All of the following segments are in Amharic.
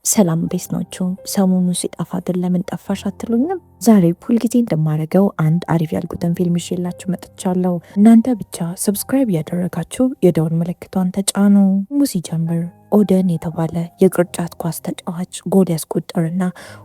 ሰላም እንዴት ናችሁ? ሰሞኑ ሲጠፋ ግን ለምን ጠፋሽ አትሉኝም? ዛሬ ሁልጊዜ እንደማደርገው አንድ አሪፍ ያልኩትን ፊልም ይዤላችሁ መጥቻለሁ። እናንተ ብቻ ሰብስክራይብ እያደረጋችሁ የደወል ምልክቷን ተጫኑ። ሲጀምር ኦደን የተባለ የቅርጫት ኳስ ተጫዋች ጎል ያስቆጠርና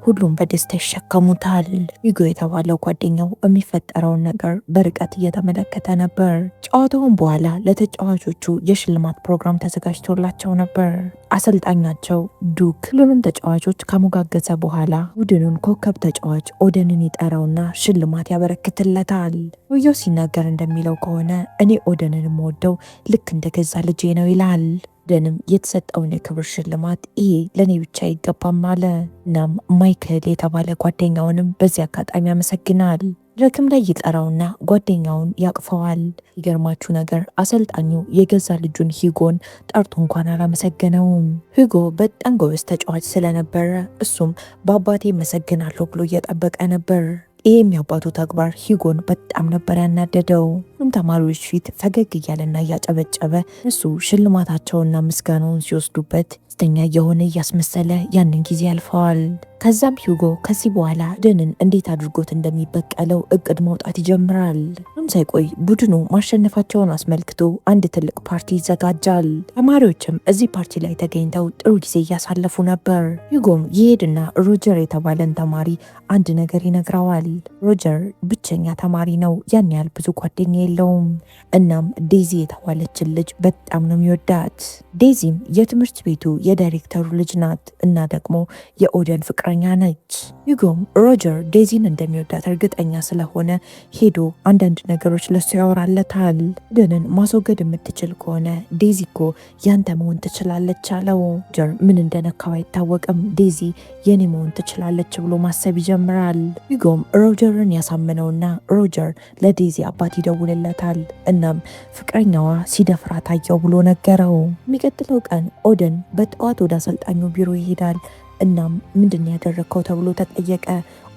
ሁሉም በደስታ ይሸከሙታል። ዩጎ የተባለው ጓደኛው የሚፈጠረውን ነገር በርቀት እየተመለከተ ነበር። ጨዋታውን በኋላ ለተጫዋቾቹ የሽልማት ፕሮግራም ተዘጋጅቶላቸው ነበር። አሰልጣኛቸው ዱክ ሁሉንም ተጫዋቾች ከሞጋገሰ በኋላ ቡድኑን ኮከብ ተጫዋች ኦደንን ይጠራውና ሽልማት ያበረክትለታል። ውየው ሲናገር እንደሚለው ከሆነ እኔ ኦደንን የምወደው ልክ እንደገዛ ልጄ ነው ይላል። ኦደንም የተሰጠውን የክብር ሽልማት ይሄ ለእኔ ብቻ አይገባም አለ። እናም ማይክል የተባለ ጓደኛውንም በዚህ አጋጣሚ ያመሰግናል። ረክም ላይ ይጠራውና ጓደኛውን ያቅፈዋል። ይገርማችሁ ነገር አሰልጣኙ የገዛ ልጁን ሂጎን ጠርቶ እንኳን አላመሰገነውም። ሂጎ በጣም ጎበዝ ተጫዋች ስለነበረ እሱም በአባቴ መሰግናለሁ ብሎ እየጠበቀ ነበር። ይህም የአባቱ ተግባር ሂጎን በጣም ነበር ያናደደው። ሁሉም ተማሪዎች ፊት ፈገግ እያለና እያጨበጨበ እሱ ሽልማታቸውና ምስጋናውን ሲወስዱበት ደስተኛ የሆነ እያስመሰለ ያንን ጊዜ ያልፈዋል። ከዛም ሂጎ ከዚህ በኋላ ኦደንን እንዴት አድርጎት እንደሚበቀለው እቅድ ማውጣት ይጀምራል። ምንም ሳይቆይ ቡድኑ ማሸነፋቸውን አስመልክቶ አንድ ትልቅ ፓርቲ ይዘጋጃል። ተማሪዎችም እዚህ ፓርቲ ላይ ተገኝተው ጥሩ ጊዜ እያሳለፉ ነበር። ሂጎም ይሄድና ሮጀር የተባለን ተማሪ አንድ ነገር ይነግረዋል። ሮጀር ብቸኛ ተማሪ ነው፣ ያን ያህል ብዙ ጓደኛ የለውም። እናም ዴዚ የተባለችን ልጅ በጣም ነው የሚወዳት። ዴዚም የትምህርት ቤቱ የዳይሬክተሩ ልጅ ናት እና ደግሞ የኦደን ፍቅረኛ ነች። ሂጎም ሮጀር ዴዚን እንደሚወዳት እርግጠኛ ስለሆነ ሄዶ አንዳንድ ነገሮች ለሱ ያወራለታል። ኦደንን ማስወገድ የምትችል ከሆነ ዴዚ እኮ ያንተ መሆን ትችላለች አለው። ሮጀር ምን እንደነካው አይታወቅም። ዴዚ የኔ መሆን ትችላለች ብሎ ማሰብ ይጀምራል። ሂጎም ሮጀርን ያሳምነውና ሮጀር ለዴዚ አባት ይደውልለታል። እናም ፍቅረኛዋ ሲደፍራ ታየው ብሎ ነገረው። የሚቀጥለው ቀን ኦደን በጠዋት ወደ አሰልጣኙ ቢሮ ይሄዳል። እናም ምንድን ያደረግከው ተብሎ ተጠየቀ።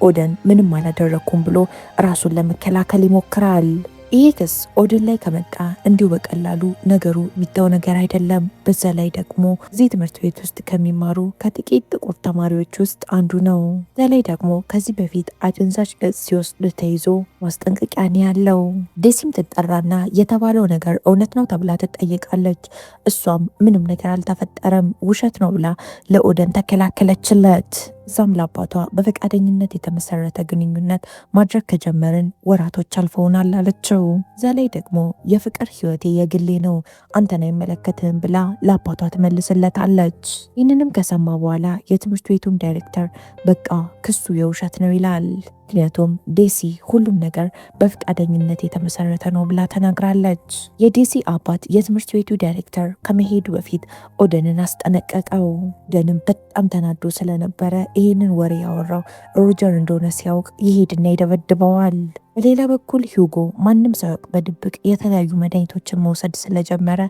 ኦደን ምንም አላደረግኩም ብሎ ራሱን ለመከላከል ይሞክራል። ይሄ ክስ ኦደን ላይ ከመጣ እንዲሁ በቀላሉ ነገሩ የሚተው ነገር አይደለም። በዛ ላይ ደግሞ እዚህ ትምህርት ቤት ውስጥ ከሚማሩ ከጥቂት ጥቁር ተማሪዎች ውስጥ አንዱ ነው። በዛ ላይ ደግሞ ከዚህ በፊት አደንዛዥ እጽ ሲወስድ ተይዞ ማስጠንቀቂያ ነው ያለው። ዴሲም ትጠራና የተባለው ነገር እውነት ነው ተብላ ትጠይቃለች። እሷም ምንም ነገር አልተፈጠረም ውሸት ነው ብላ ለኦደን ተከላከለችለት። እዛም ለአባቷ በፈቃደኝነት የተመሰረተ ግንኙነት ማድረግ ከጀመርን ወራቶች አልፈውናል አለችው። እዛ ላይ ደግሞ የፍቅር ህይወቴ የግሌ ነው አንተን አይመለከትህም ብላ ለአባቷ ትመልስለታለች። ይህንንም ከሰማ በኋላ የትምህርት ቤቱም ዳይሬክተር በቃ ክሱ የውሸት ነው ይላል። ምክንያቱም ዴሲ ሁሉም ነገር በፍቃደኝነት የተመሰረተ ነው ብላ ተናግራለች። የዴሲ አባት የትምህርት ቤቱ ዳይሬክተር ከመሄዱ በፊት ኦደንን አስጠነቀቀው። ኦደንም በጣም ተናዶ ስለነበረ ይህንን ወሬ ያወራው ሮጀር እንደሆነ ሲያውቅ ይሄድና ይደበድበዋል። በሌላ በኩል ሂጎ ማንም ሳያውቅ በድብቅ የተለያዩ መድኃኒቶችን መውሰድ ስለጀመረ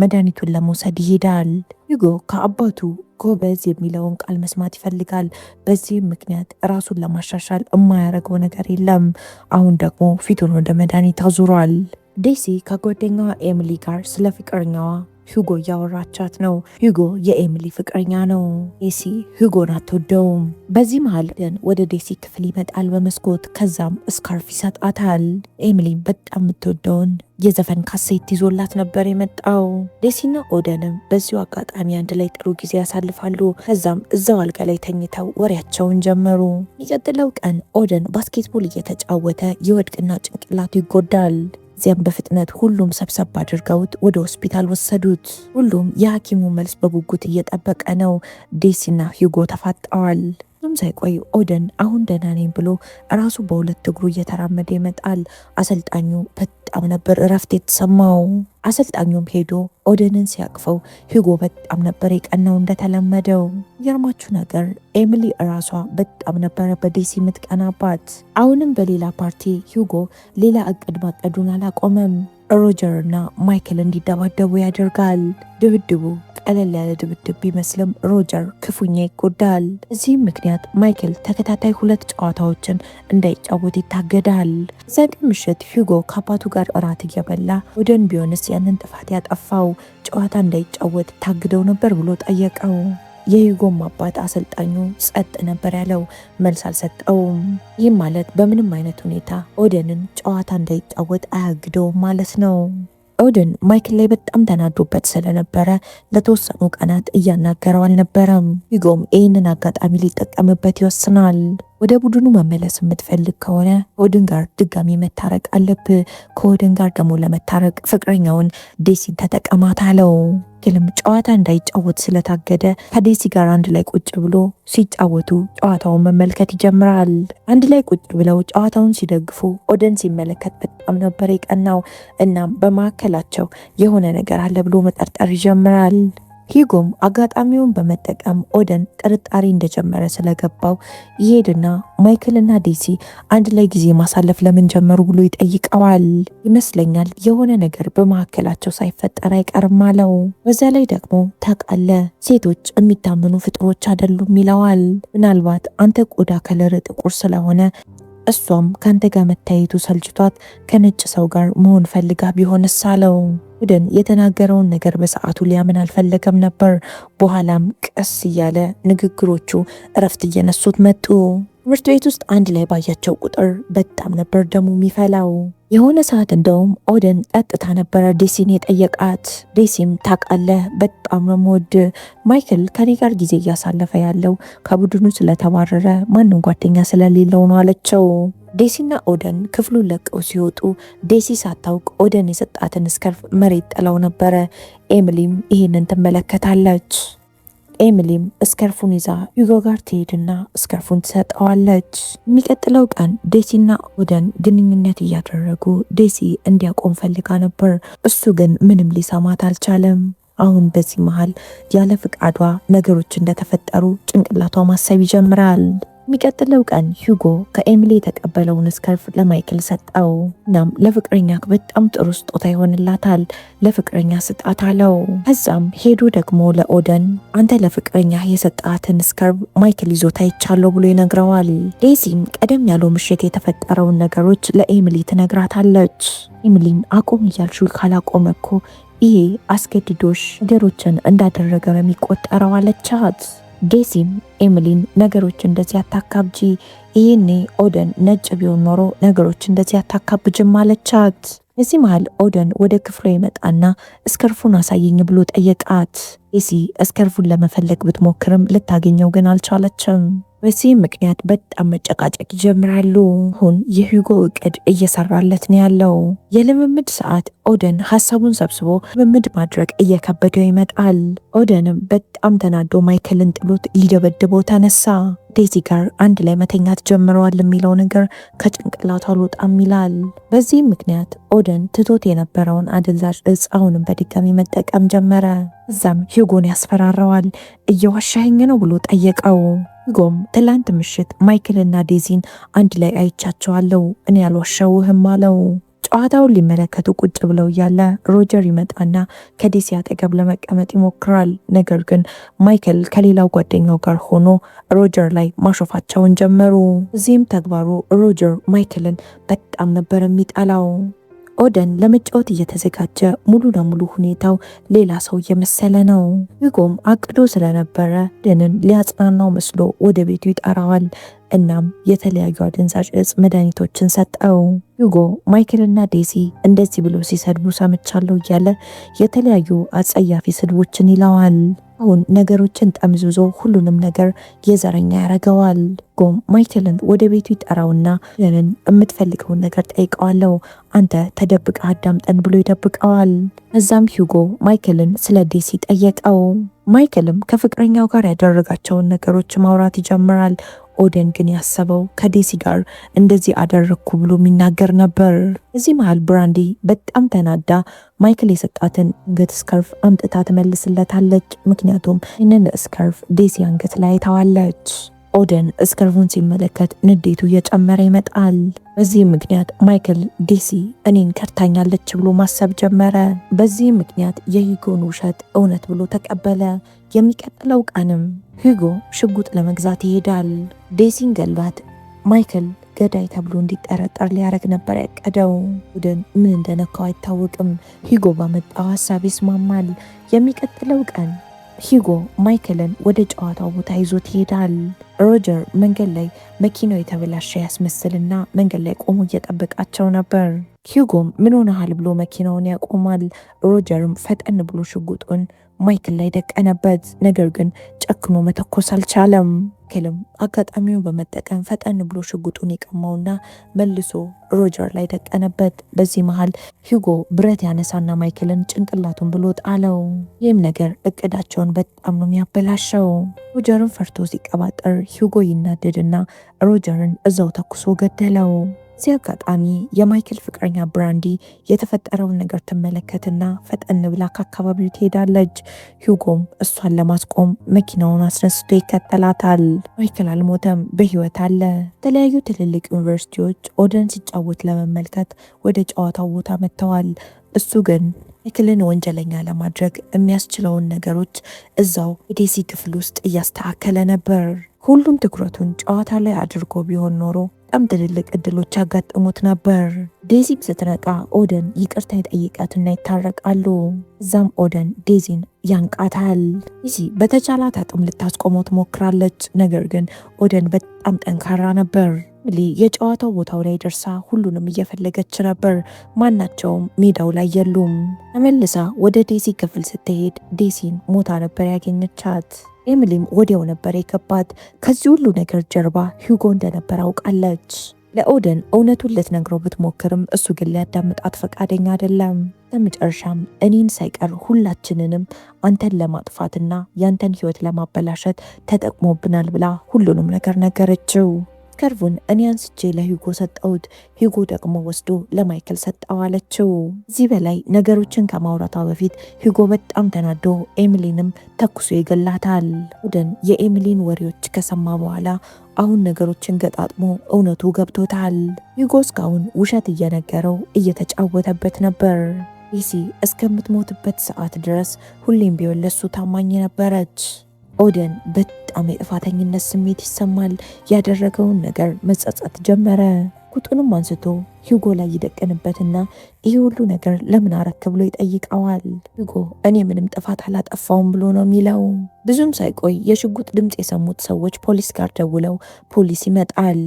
መድኃኒቱን ለመውሰድ ይሄዳል። ሂጎ ከአባቱ ጎበዝ የሚለውን ቃል መስማት ይፈልጋል። በዚህም ምክንያት ራሱን ለማሻሻል የማያደርገው ነገር የለም። አሁን ደግሞ ፊቱን ወደ መድኃኒት አዙሯል። ዴሲ ከጓደኛዋ ኤሚሊ ጋር ስለ ፍቅረኛዋ ሂጎ እያወራቻት ነው። ሂጎ የኤሚሊ ፍቅረኛ ነው። ዴሲ ሂጎን አትወደውም። በዚህ መሃል ግን ወደ ዴሲ ክፍል ይመጣል በመስኮት። ከዛም ስካርፍ ይሰጣታል። ኤሚሊ በጣም የምትወደውን የዘፈን ካሴት ይዞላት ነበር የመጣው። ዴሲና ኦደንም በዚሁ አጋጣሚ አንድ ላይ ጥሩ ጊዜ ያሳልፋሉ። ከዛም እዛው አልጋ ላይ ተኝተው ወሬያቸውን ጀመሩ። የሚቀጥለው ቀን ኦደን ባስኬትቦል እየተጫወተ ይወድቅና ጭንቅላቱ ይጎዳል። እዚያም በፍጥነት ሁሉም ሰብሰብ አድርገውት ወደ ሆስፒታል ወሰዱት። ሁሉም የሐኪሙ መልስ በጉጉት እየጠበቀ ነው። ዴሲና ሂጎ ተፋጠዋል። ምንም ሳይቆይ ኦደን አሁን ደህና ነኝ ብሎ ራሱ በሁለት እግሩ እየተራመደ ይመጣል። አሰልጣኙ በጣም ነበር እረፍት የተሰማው። አሰልጣኙም ሄዶ ኦደንን ሲያቅፈው ሂጎ በጣም ነበር የቀናው እንደተለመደው። የርማችሁ ነገር ኤሚሊ እራሷ በጣም ነበረ በዴሲ የምትቀናባት። አሁንም በሌላ ፓርቲ ሂጎ ሌላ እቅድ ማቀዱን አላቆመም። ሮጀር እና ማይክል እንዲደባደቡ ያደርጋል። ድብድቡ ቀለል ያለ ድብድብ ቢመስልም ሮጀር ክፉኛ ይጎዳል። እዚህም ምክንያት ማይክል ተከታታይ 2 ጨዋታዎችን እንዳይጫወት ይታገዳል። ዘግ ምሽት ሂጎ ከአባቱ ጋር እራት እየበላ ኦደን ቢሆንስ ያንን ጥፋት ያጠፋው ጨዋታ እንዳይጫወት ታግደው ነበር ብሎ ጠየቀው። የሂጎም አባት አሰልጣኙ ጸጥ ነበር ያለው፣ መልስ አልሰጠውም። ይህም ማለት በምንም አይነት ሁኔታ ኦደንን ጨዋታ እንዳይጫወት አያግደውም ማለት ነው። ኦደን ማይክል ላይ በጣም ተናዶበት ስለነበረ ለተወሰኑ ቀናት እያናገረው አልነበረም። ሂጎም ይህንን አጋጣሚ ሊጠቀምበት ይወስናል። ወደ ቡድኑ መመለስ የምትፈልግ ከሆነ ከኦደን ጋር ድጋሚ መታረቅ አለብህ። ከኦደን ጋር ደግሞ ለመታረቅ ፍቅረኛውን ዴሲን ተጠቀማት አለው። ማይክልም ጨዋታ እንዳይጫወት ስለታገደ ከዴሲ ጋር አንድ ላይ ቁጭ ብሎ ሲጫወቱ ጨዋታውን መመልከት ይጀምራል። አንድ ላይ ቁጭ ብለው ጨዋታውን ሲደግፉ ኦደን ሲመለከት በጣም ነበር የቀናው። እናም በመካከላቸው የሆነ ነገር አለ ብሎ መጠርጠር ይጀምራል። ሂጎም አጋጣሚውን በመጠቀም ኦደን ጥርጣሬ እንደጀመረ ስለገባው ይሄድና ማይክልና ዴሲ አንድ ላይ ጊዜ ማሳለፍ ለምን ጀመሩ ብሎ ይጠይቀዋል። ይመስለኛል የሆነ ነገር በመካከላቸው ሳይፈጠር አይቀርም አለው። በዛ ላይ ደግሞ ታውቃለህ፣ ሴቶች የሚታመኑ ፍጥሮች አይደሉም ይለዋል። ምናልባት አንተ ቆዳ ከለር ጥቁር ስለሆነ እሷም ካንተ ጋር መታየቱ ሰልችቷት ከነጭ ሰው ጋር መሆን ፈልጋ ቢሆንስ አለው። ኦደን የተናገረውን ነገር በሰዓቱ ሊያምን አልፈለገም ነበር። በኋላም ቀስ እያለ ንግግሮቹ እረፍት እየነሱት መጡ። ትምህርት ቤት ውስጥ አንድ ላይ ባያቸው ቁጥር በጣም ነበር ደሙ የሚፈላው። የሆነ ሰዓት እንደውም ኦደን ቀጥታ ነበረ ዴሲን የጠየቃት። ዴሲም ታውቃለህ፣ በጣም ነው የምወድህ። ማይክል ከኔ ጋር ጊዜ እያሳለፈ ያለው ከቡድኑ ስለተባረረ ማንም ጓደኛ ስለሌለው ነው አለችው። ዴሲና ኦደን ክፍሉን ለቀው ሲወጡ ዴሲ ሳታውቅ ኦደን የሰጣትን ስከርፍ መሬት ጥለው ነበረ። ኤሚሊም ይህንን ትመለከታለች። ኤሚሊም ስከርፉን ይዛ ሂጎ ጋር ትሄድና ስከርፉን ትሰጠዋለች። የሚቀጥለው ቀን ዴሲና ኦደን ግንኙነት እያደረጉ ዴሲ እንዲያቆም ፈልጋ ነበር። እሱ ግን ምንም ሊሰማት አልቻለም። አሁን በዚህ መሃል ያለ ፍቃዷ ነገሮች እንደተፈጠሩ ጭንቅላቷ ማሰብ ይጀምራል። የሚቀጥለው ቀን ሂጎ ከኤሚሊ የተቀበለውን ስከርፍ ለማይክል ሰጠው። እናም ለፍቅረኛ በጣም ጥሩ ስጦታ ይሆንላታል፣ ለፍቅረኛ ስጣት አለው። ከዛም ሄዶ ደግሞ ለኦደን አንተ ለፍቅረኛ የሰጣትን ስከርፍ ማይክል ይዞታ ይቻለው ብሎ ይነግረዋል። ዴሲም ቀደም ያለው ምሽት የተፈጠረውን ነገሮች ለኤሚሊ ትነግራታለች። ኤሚሊም አቆም እያልሽው ካላቆመ እኮ ይሄ አስገድዶሽ ነገሮችን እንዳደረገ ነው የሚቆጠረው አለቻት። ዴሲም ኤሚሊን ነገሮች እንደዚህ አታካብጂ፣ ይሄኔ ኦደን ነጭ ቢሆን ኖሮ ነገሮች እንደዚህ አታካብጅም አለቻት። እዚህ መሃል ኦደን ወደ ክፍሏ ይመጣና ስከርፉን አሳየኝ ብሎ ጠየቃት። ዴሲ ስከርፉን ለመፈለግ ብትሞክርም ልታገኘው ግን አልቻለችም። በዚህ ምክንያት በጣም መጨቃጨቅ ይጀምራሉ። አሁን የሂጎ እቅድ እየሰራለት ነው ያለው። የልምምድ ሰዓት ኦደን ሀሳቡን ሰብስቦ ልምምድ ማድረግ እየከበደው ይመጣል። ኦደንም በጣም ተናዶ ማይክልን ጥሎት ሊደበድበው ተነሳ። ዴዚ ጋር አንድ ላይ መተኛት ጀምረዋል የሚለው ነገር ከጭንቅላቱ አልወጣም ይላል። በዚህ ምክንያት ኦደን ትቶት የነበረውን አደንዛዥ እጽ አሁንም በድጋሚ መጠቀም ጀመረ። እዛም ሂጎን ያስፈራረዋል። እየዋሻኸኝ ነው ብሎ ጠየቀው። ሂጎም ትላንት ምሽት ማይክልና ዴዚን አንድ ላይ አይቻቸዋለሁ፣ እኔ ያልዋሻውህም አለው። ጨዋታውን ሊመለከቱ ቁጭ ብለው እያለ ሮጀር ይመጣና ከዴሲ አጠገብ ለመቀመጥ ይሞክራል። ነገር ግን ማይክል ከሌላው ጓደኛው ጋር ሆኖ ሮጀር ላይ ማሾፋቸውን ጀመሩ። እዚህም ተግባሩ ሮጀር ማይክልን በጣም ነበር የሚጠላው። ኦደን ለመጫወት እየተዘጋጀ ሙሉ ለሙሉ ሁኔታው ሌላ ሰው እየመሰለ ነው። ሂጎም አቅዶ ስለነበረ ኦደንን ሊያጽናናው መስሎ ወደ ቤቱ ይጠራዋል። እናም የተለያዩ አደንዛዥ እጽ መድኃኒቶችን ሰጠው። ሂጎ ማይክልና ዴሲ እንደዚህ ብሎ ሲሰድቡ ሰምቻለሁ እያለ የተለያዩ አጸያፊ ስድቦችን ይለዋል። አሁን ነገሮችን ጠምዝዞ ሁሉንም ነገር የዘረኛ ያደርገዋል። ሂጎም ማይክልን ወደ ቤቱ ይጠራውና ኦደንን የምትፈልገውን ነገር ጠይቀዋለው፣ አንተ ተደብቀ አዳምጠን ብሎ ይደብቀዋል። እዛም ሂጎ ማይክልን ስለ ዴሲ ጠየቀው። ማይክልም ከፍቅረኛው ጋር ያደረጋቸውን ነገሮች ማውራት ይጀምራል። ኦደን ግን ያሰበው ከዴሲ ጋር እንደዚህ አደረግኩ ብሎ የሚናገር ነበር። እዚህ መሃል ብራንዲ በጣም ተናዳ ማይክል የሰጣትን አንገት ስካርፍ አምጥታ ትመልስለታለች። ምክንያቱም ይህንን ስካርፍ ዴሲ አንገት ላይ ታዋለች። ኦደን ስካርፉን ሲመለከት ንዴቱ እየጨመረ ይመጣል። በዚህ ምክንያት ማይክል ዴሲ እኔን ከርታኛለች ብሎ ማሰብ ጀመረ። በዚህ ምክንያት የሂጎን ውሸት እውነት ብሎ ተቀበለ። የሚቀጥለው ቀንም ሂጎ ሽጉጥ ለመግዛት ይሄዳል። ዴሲን ገሏት ማይክል ገዳይ ተብሎ እንዲጠረጠር ሊያደርግ ነበር ያቀደው። ኦደን ምን እንደነካው አይታወቅም። ሂጎ ባመጣው ሀሳብ ይስማማል። የሚቀጥለው ቀን ሂጎ ማይክልን ወደ ጨዋታው ቦታ ይዞት ይሄዳል። ሮጀር መንገድ ላይ መኪናው የተበላሸ ያስመስልና መንገድ ላይ ቆሞ እየጠበቃቸው ነበር። ሂጎም ምን ሆነሃል ብሎ መኪናውን ያቆማል። ሮጀርም ፈጠን ብሎ ሽጉጡን ማይክል ላይ ደቀነበት። ነገር ግን ጨክኖ መተኮስ አልቻለም። ማይክልም አጋጣሚውን በመጠቀም ፈጠን ብሎ ሽጉጡን የቀማውና መልሶ ሮጀር ላይ ደቀነበት። በዚህ መሃል ሂጎ ብረት ያነሳና ማይክልን ጭንቅላቱን ብሎ ጣለው። ይህም ነገር እቅዳቸውን በጣም ነው የሚያበላሸው። ሮጀርን ፈርቶ ሲቀባጠር ሂጎ ይናደድና ሮጀርን እዛው ተኩሶ ገደለው። እዚህ አጋጣሚ የማይክል ፍቅረኛ ብራንዲ የተፈጠረውን ነገር ትመለከትና ፈጠን ብላ ከአካባቢው ትሄዳለች። ሂጎም እሷን ለማስቆም መኪናውን አስነስቶ ይከተላታል። ማይክል አልሞተም፣ በህይወት አለ። የተለያዩ ትልልቅ ዩኒቨርሲቲዎች ኦደን ሲጫወት ለመመልከት ወደ ጨዋታው ቦታ መጥተዋል። እሱ ግን ማይክልን ወንጀለኛ ለማድረግ የሚያስችለውን ነገሮች እዛው የዴሲ ክፍል ውስጥ እያስተካከለ ነበር። ሁሉም ትኩረቱን ጨዋታ ላይ አድርጎ ቢሆን ኖሮ በጣም ትልልቅ እድሎች ያጋጥሙት ነበር። ዴዚም ስትነቃ ኦደን ይቅርታ ይጠይቃትና ይታረቃሉ። እዛም ኦደን ዴዚን ያንቃታል። ዴዚ በተቻላት አቅም ልታስቆመው ትሞክራለች። ነገር ግን ኦደን በጣም ጠንካራ ነበር። ኤሚሊ የጨዋታው ቦታው ላይ ደርሳ ሁሉንም እየፈለገች ነበር። ማናቸውም ሜዳው ላይ የሉም። ተመልሳ ወደ ዴዚ ክፍል ስትሄድ ዴሲን ሞታ ነበር ያገኘቻት። ኤሚሊም ወዲያው ነበር የገባት። ከዚህ ሁሉ ነገር ጀርባ ሂጎ እንደነበር አውቃለች። ለኦደን እውነቱን ልትነግረው ብትሞክርም እሱ ግን ሊያዳምጣት ፈቃደኛ አይደለም። በመጨረሻም እኔን ሳይቀር ሁላችንንም አንተን ለማጥፋትና ያንተን ህይወት ለማበላሸት ተጠቅሞብናል ብላ ሁሉንም ነገር ነገረችው። ከርቡን እኔ አንስቼ ለሂጎ ሰጠሁት፣ ሂጎ ደግሞ ወስዶ ለማይክል ሰጠው አለችው። እዚህ በላይ ነገሮችን ከማውራቷ በፊት ሂጎ በጣም ተናዶ ኤሚሊንም ተኩሶ ይገላታል። ኦደን የኤሚሊን ወሬዎች ከሰማ በኋላ አሁን ነገሮችን ገጣጥሞ እውነቱ ገብቶታል። ሂጎ እስካሁን ውሸት እየነገረው እየተጫወተበት ነበር። ዴሲ እስከምትሞትበት ሰዓት ድረስ ሁሌም ቢሆን ለሱ ታማኝ ነበረች። ኦደን በጣም የጥፋተኝነት ስሜት ይሰማል። ያደረገውን ነገር መጸጸት ጀመረ። ቁጡንም አንስቶ ሂጎ ላይ ይደቅንበትና ይህ ሁሉ ነገር ለምን አረክ ብሎ ይጠይቀዋል። ሂጎ እኔ ምንም ጥፋት አላጠፋውም ብሎ ነው የሚለው። ብዙም ሳይቆይ የሽጉጥ ድምፅ የሰሙት ሰዎች ፖሊስ ጋር ደውለው ፖሊስ ይመጣል።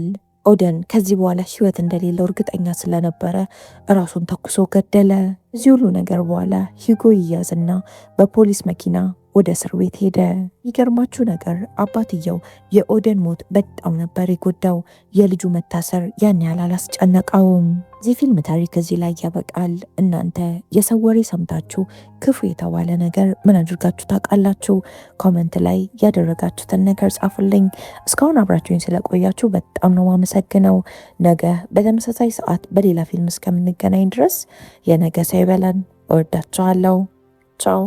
ኦደን ከዚህ በኋላ ህይወት እንደሌለው እርግጠኛ ስለነበረ ራሱን ተኩሶ ገደለ። እዚህ ሁሉ ነገር በኋላ ሂጎ ይያዝና በፖሊስ መኪና ወደ እስር ቤት ሄደ። የሚገርማችሁ ነገር አባትየው የኦደን ሞት በጣም ነበር የጎዳው። የልጁ መታሰር ያን ያህል አላስጨነቀውም። እዚህ ፊልም ታሪክ እዚህ ላይ ያበቃል። እናንተ የሰው ወሬ ሰምታችሁ ክፉ የተባለ ነገር ምን አድርጋችሁ ታውቃላችሁ? ኮመንት ላይ ያደረጋችሁትን ነገር ጻፉልኝ። እስካሁን አብራችሁኝ ስለቆያችሁ በጣም ነው ማመሰግነው። ነገ በተመሳሳይ ሰዓት በሌላ ፊልም እስከምንገናኝ ድረስ የነገ ሰው ይበለን። እወዳችኋለሁ። ቻው